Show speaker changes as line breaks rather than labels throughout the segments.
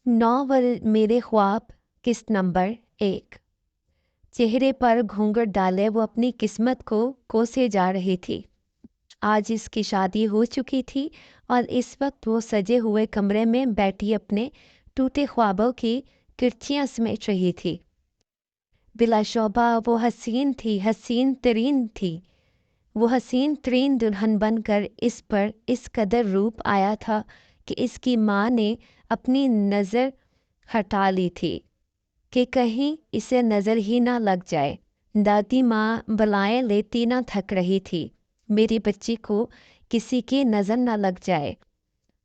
Novel मेरे ख्वाब किस्त नंबर 1। चेहरे पर घूंघट डाले वो अपनी किस्मत को कोसे जा रही थी। आज इसकी शादी हो चुकी थी और इस वक्त वो सजे हुए कमरे में बैठी अपने टूटे ख्वाबों की किरचियाँ समेट रही थी। बिलाशोबा वो हसीन थी, हसीन तरीन थी। वो हसीन तरीन दुल्हन बनकर इस पर इस कदर रूप आया था कि इसकी माँ ने अपनी नज़र हटा ली थी कि कहीं इसे नज़र ही ना लग जाए। दादी माँ बलाएं लेती ना थक रही थी, मेरी बच्ची को किसी की नज़र ना लग जाए।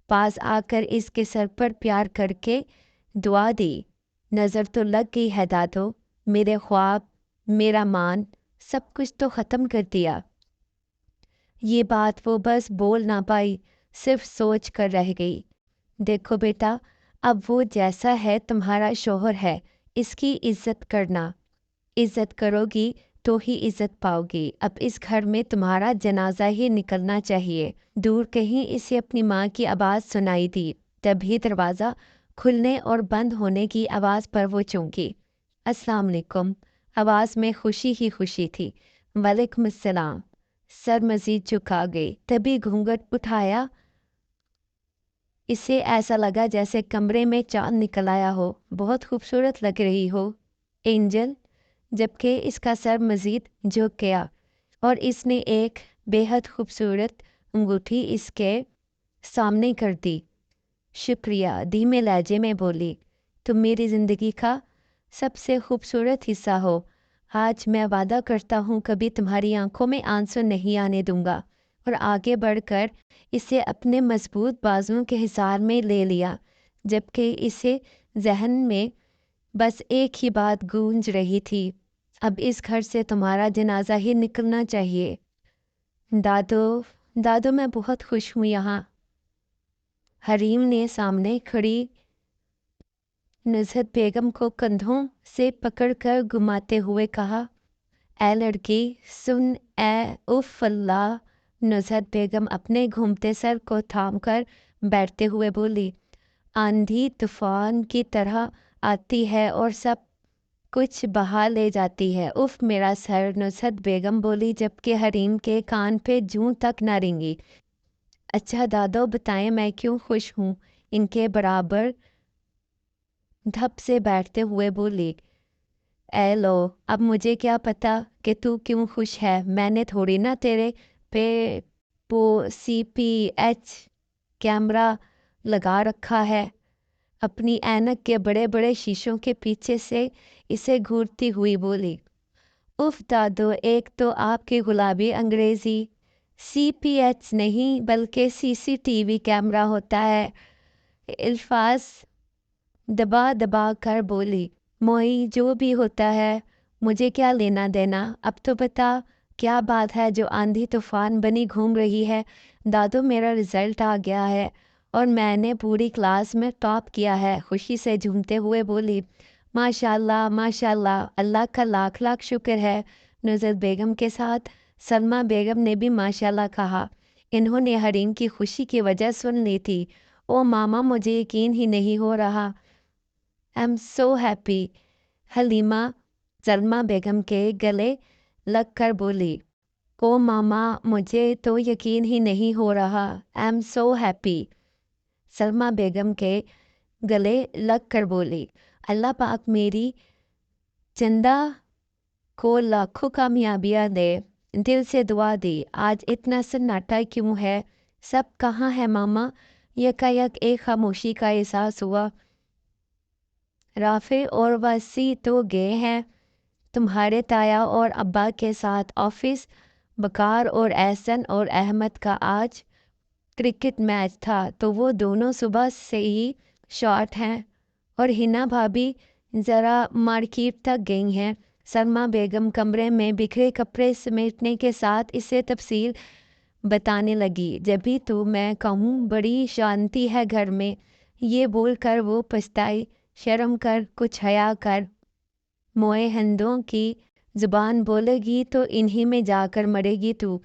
पास आकर इसके सर पर प्यार करके दुआ दी, नज़र तो लग गई है दादो, मेरे ख्वाब, मेरा मान, सब कुछ तो ख़त्म कर दिया। ये बात वो बस बोल ना पाई, सिर्फ सोच कर रह गई। देखो बेटा, अब वो जैसा है तुम्हारा शोहर है, इसकी इज्जत करना। इज्जत करोगी तो ही इज्जत पाओगी। अब इस घर में तुम्हारा जनाजा ही निकलना चाहिए। दूर कहीं इसे अपनी माँ की आवाज़ सुनाई दी। तभी दरवाज़ा खुलने और बंद होने की आवाज़ पर वो चौंकी। अस्सलाम वालेकुम। आवाज़ में खुशी ही खुशी थी। वालेकुम अस्सलाम। सर मजीद झुका गई। तभी घूंघट उठाया। इसे ऐसा लगा जैसे कमरे में चाँद निकल आया हो। बहुत खूबसूरत लग रही हो एंजल। जबकि इसका सर मज़ीद झुक गया और इसने एक बेहद खूबसूरत अंगूठी इसके सामने कर दी। शुक्रिया, धीमे लहजे में बोली। तुम मेरी ज़िंदगी का सबसे खूबसूरत हिस्सा हो। आज मैं वादा करता हूँ कभी तुम्हारी आंखों में आंसू नहीं आने दूंगा। और आगे बढ़कर इसे अपने मजबूत बाजुओं के हिसार में ले लिया, जबकि इसे जहन में बस एक ही बात गूंज रही थी, अब इस घर से तुम्हारा जनाजा ही निकलना चाहिए। दादो, दादो मैं बहुत खुश हूँ यहाँ। हरीम ने सामने खड़ी नुज़हत बेगम को कंधों से पकड़कर घुमाते हुए कहा। ए लड़की सुन, ए उफ अल्लाह। नुज़हत बेगम अपने घूमते सर को थामकर बैठते हुए बोली। आंधी तूफान की तरह आती है और सब कुछ बहा ले जाती है। उफ मेरा सर, नुसरत बेगम बोली, जबकि हरीम के कान पे जूं तक न रेंगी। अच्छा दादो बताएं मैं क्यों खुश हूँ, इनके बराबर धप से बैठते हुए बोली। ए लो, अब मुझे क्या पता कि तू क्यों खुश है। मैंने थोड़ी ना तेरे पे CPH कैमरा लगा रखा है। अपनी ऐनक के बड़े बड़े शीशों के पीछे से इसे घूरती हुई बोली। उफ दादो, एक तो आपकी गुलाबी अंग्रेज़ी। CPH नहीं बल्कि CCTV कैमरा होता है। अल्फाज दबा दबा कर बोली। मोई जो भी होता है मुझे क्या लेना देना। अब तो बता क्या बात है जो आंधी तूफान बनी घूम रही है। दादू मेरा रिज़ल्ट आ गया है और मैंने पूरी क्लास में टॉप किया है। खुशी से झूमते हुए बोली। माशाल्लाह माशाल्लाह, अल्लाह का लाख लाख शुक्र है। नुज़रत बेगम के साथ सलमा बेगम ने भी माशाल्लाह कहा। इन्होंने हरीम की खुशी की वजह सुन ली थी। ओ मामा, मुझे यकीन ही नहीं हो रहा। I am so happy. Halima Salma Begum के गले लग कर बोली। ओ मामा, मुझे तो यकीन ही नहीं हो रहा। I am so happy. Salma Begum के गले लग कर बोली। अल्लाह पाक मेरी चंदा को लाखों कामयाबियाँ दे। दिल से दुआ दी। आज इतना सन्नाटा क्यों है? सब कहाँ है मामा? यकायक एक खामोशी का एहसास हुआ। राफे और वसी तो गए हैं तुम्हारे ताया और अब्बा के साथ ऑफिस। बकार और एहसन और अहमद का आज क्रिकेट मैच था तो वो दोनों सुबह से ही शॉट हैं। और हिना भाभी ज़रा मार्केट तक गई हैं। सलमा बेगम कमरे में बिखरे कपड़े समेटने के साथ इसे तफसील बताने लगी। जब भी तो मैं कहूँ बड़ी शांति है घर में। ये बोलकर वो पछताई। शर्म कर, कुछ हया कर। मोए हंदों की ज़ुबान बोलेगी तो इन्हीं में जाकर मरेगी तू।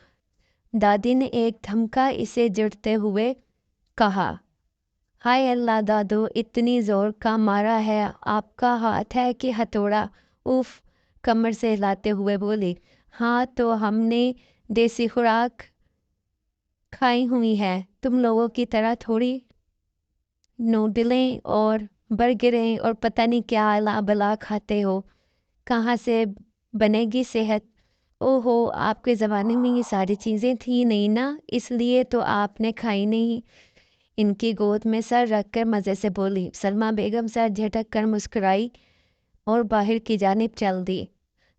दादी ने एक धमका इसे जड़ते हुए कहा। हाय अल्लाह दादो, इतनी ज़ोर का मारा है, आपका हाथ है कि हथौड़ा? उफ, कमर से हिलाते हुए बोली। हाँ तो हमने देसी खुराक खाई हुई है, तुम लोगों की तरह थोड़ी नूडलें और बर्गरें और पता नहीं क्या अला बला खाते हो। कहाँ से बनेगी सेहत? ओहो, आपके ज़माने में ये सारी चीज़ें थी नहीं ना, इसलिए तो आपने खाई नहीं। इनकी गोद में सर रखकर मज़े से बोली। सलमा बेगम सर झटक कर मुस्कुराई और बाहर की जानिब चल दी।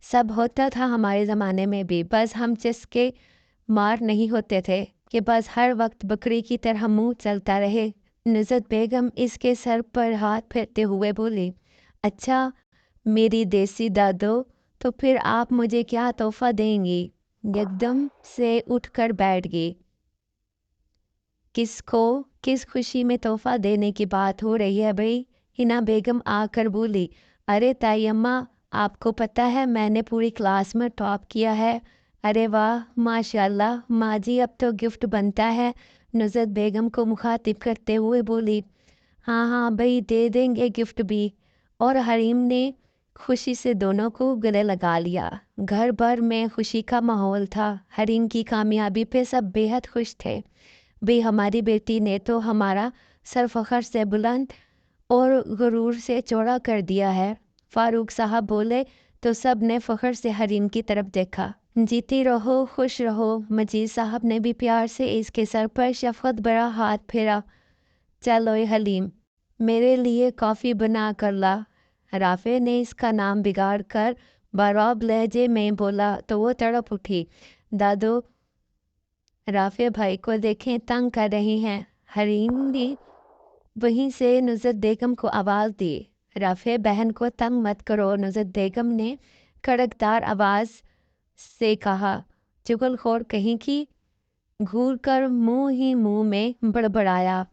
सब होता था हमारे ज़माने में भी, बस हम जिसके मार नहीं होते थे कि बस हर वक्त बकरी की तरह मुंह चलता रहे। नुज़रत बेगम इसके सर पर हाथ फेरते हुए बोली। अच्छा मेरी देसी दादो, तो फिर आप मुझे क्या तोहफा देंगी? एकदम से उठकर बैठ गई। किसको किस खुशी में तोहफा देने की बात हो रही है भाई? हिना बेगम आकर बोली। अरे ताई अम्मा, आपको पता है मैंने पूरी क्लास में टॉप किया है। अरे वाह माशाल्लाह, माँ जी अब तो गिफ्ट बनता है। नुज़रत बेगम को मुखातिब करते हुए बोली। हाँ हाँ भाई, दे देंगे गिफ्ट भी। और हरीम ने खुशी से दोनों को गले लगा लिया। घर भर में खुशी का माहौल था। हरीम की कामयाबी पे सब बेहद खुश थे। भी हमारी बेटी ने तो हमारा सर फखर से बुलंद और गुरूर से चौड़ा कर दिया है। फारूक साहब बोले तो सब ने फखर से हरीम की तरफ देखा। जीती रहो खुश रहो। मजीद साहब ने भी प्यार से इसके सर पर शफकत भरा हाथ फेरा। चलो हलीम, मेरे लिए कॉफ़ी बना कर ला। राफे ने इसका नाम बिगाड़ कर बाराब लहजे में बोला तो वो तड़प उठी। दादो, राफे भाई को देखें, तंग कर रही हैं। हरीम ने वहीं से नुज़रत बेगम को आवाज़ दी। राफे बहन को तंग मत करो। नुज़रत बेगम ने कड़कदार आवाज़ से कहा। चुगलखोर कहीं की, घूर कर मुंह ही मुंह में बड़बड़ाया।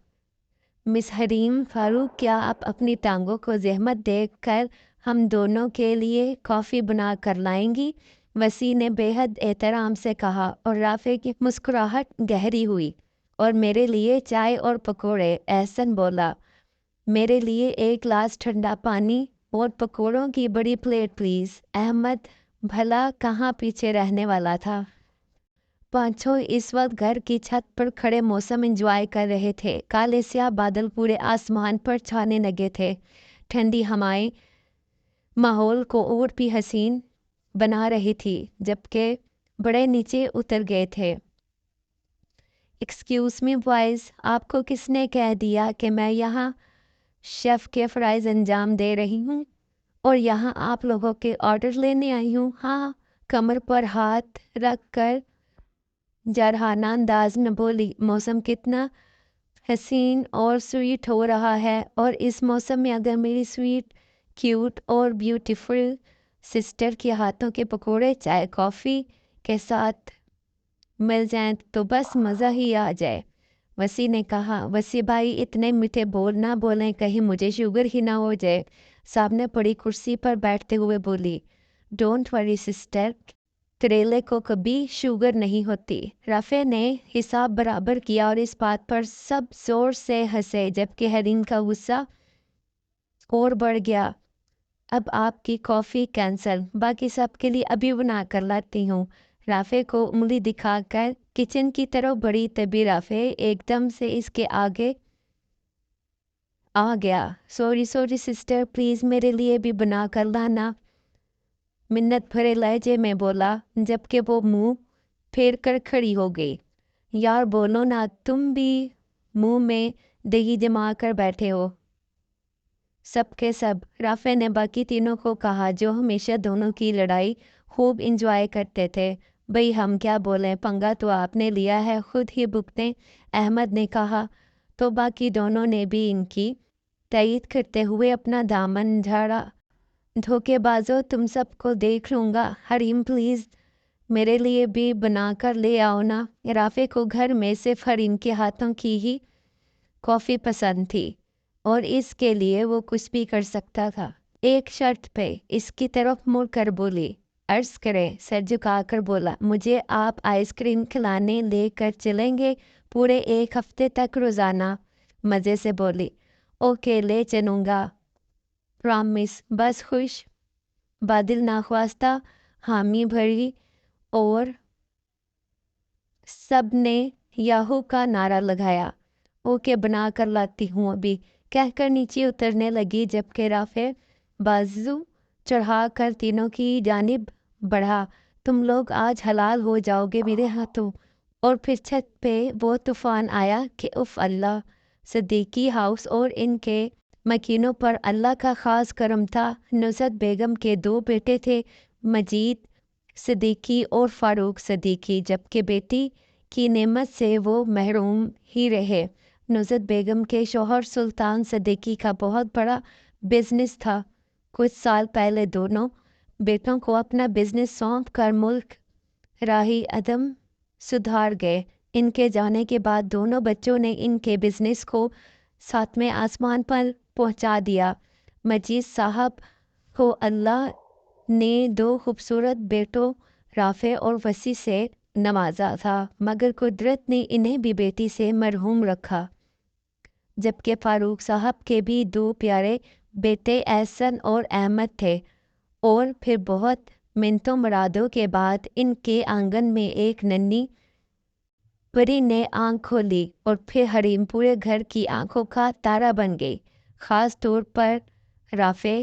मिस हरीम, फारूक क्या आप अपनी टांगों को जहमत देकर हम दोनों के लिए कॉफ़ी बना कर लाएंगी? वसी ने बेहद एहतराम से कहा और राफे की मुस्कुराहट गहरी हुई। और मेरे लिए चाय और पकोड़े, एहसन बोला। मेरे लिए एक गिलास ठंडा पानी और पकोड़ों की बड़ी प्लेट प्लीज़। अहमद भला कहाँ पीछे रहने वाला था। पांचों इस वक्त घर की छत पर खड़े मौसम एंजॉय कर रहे थे। काले स्याह बादल पूरे आसमान पर छाने लगे थे। ठंडी हवाएं माहौल को और भी हसीन बना रही थी। जबकि बड़े नीचे उतर गए थे। एक्सक्यूज़ मी बॉयज़, आपको किसने कह दिया कि मैं यहाँ शेफ़ के फ़राइज़ अंजाम दे रही हूँ और यहाँ आप लोगों के ऑर्डर लेने आई हूँ? हाँ, कमर पर हाथ रख कर जरहाना अंदाज में बोली। मौसम कितना हसीन और स्वीट हो रहा है, और इस मौसम में अगर मेरी स्वीट क्यूट और ब्यूटीफुल सिस्टर के हाथों के पकोड़े चाय कॉफ़ी के साथ मिल जाएं तो बस मज़ा ही आ जाए। वसी ने कहा। वसी भाई, इतने मीठे बोल ना बोलें, कहीं मुझे शुगर ही ना हो जाए। सामने पड़ी कुर्सी पर बैठते हुए बोली। डोंट वरी सिस्टर, करेले को कभी शुगर नहीं होती। राफे ने हिसाब बराबर किया और इस बात पर सब जोर से हंसे, जबकि हरीम का गुस्सा और बढ़ गया। अब आपकी कॉफ़ी कैंसल, बाकी सब के लिए अभी बना कर लाती हूँ। राफे को उंगली दिखाकर किचन की तरफ बढ़ी, तभी राफे एकदम से इसके आगे आ गया। सॉरी सॉरी सिस्टर, प्लीज़ मेरे लिए भी बना कर लाना, मिन्नत भरे लहजे में बोला, जबकि वो मुंह फेर कर खड़ी हो गई। यार बोलो ना, तुम भी मुंह में दही जमा कर बैठे हो। सब के सब राफे ने बाकी तीनों को कहा, जो हमेशा दोनों की लड़ाई खूब इंजॉय करते थे। भाई हम क्या बोलें, पंगा तो आपने लिया है, खुद ही भुगतें। अहमद ने कहा तो बाकी दोनों ने भी इनकी तायीद करते हुए अपना दामन झाड़ा। धोखेबाजो, तुम सबको देख लूँगा। हरीम प्लीज़ मेरे लिए भी बना कर ले आओ ना। राफे को घर में सिर्फ हरीम के हाथों की ही कॉफ़ी पसंद थी और इसके लिए वो कुछ भी कर सकता था। एक शर्त पे इसकी तरफ मुड़ कर बोली। अर्ज़ करें, सर झुकाकर बोला, मुझे आप आइसक्रीम खिलाने लेकर चलेंगे पूरे 1 हफ्ते तक रोज़ाना? मज़े से बोली, ओके ले चलूँगा, प्रॉमिस। बस खुश। बादल नाख्वास्ता हामी भरी और सब ने याहू का नारा लगाया। ओके बना कर लाती हूँ अभी, कहकर नीचे उतरने लगी, जबकि राफे बाजू चढ़ा कर तीनों की जानिब बढ़ा। तुम लोग आज हलाल हो जाओगे मेरे हाथों। और फिर छत पे वो तूफान आया कि उफ अल्लाह। सिद्दीकी हाउस और इनके मकीनों पर अल्लाह का ख़ास करम था। नुसरत बेगम के 2 बेटे थे, मजीद सिद्दीकी और फ़ारूक सिद्दीकी, जबकि बेटी की नेमत से वो महरूम ही रहे। नुसरत बेगम के शौहर सुल्तान सिद्दीकी का बहुत बड़ा बिजनेस था। कुछ साल पहले दोनों बेटों को अपना बिजनेस सौंप कर मुल्क राही अदम सुधार गए। इनके जाने के बाद दोनों बच्चों ने इनके बिजनेस को 7वें आसमान पर पहुंचा दिया। मजीद साहब को अल्लाह ने 2 खूबसूरत बेटों राफे और वसी से नवाजा था, मगर कुदरत ने इन्हें भी बेटी से मरहूम रखा। जबकि फ़ारूक साहब के भी 2 प्यारे बेटे एहसन और अहमद थे। और फिर बहुत मिन्नतों मुरादों के बाद इनके आंगन में एक नन्ही परी ने आँख खोली और फिर हरीम पूरे घर की आंखों का तारा बन गई। ख़ास तौर पर राफे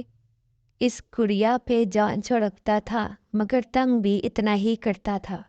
इस गुड़िया पे जान छिड़कता था, मगर तंग भी इतना ही करता था।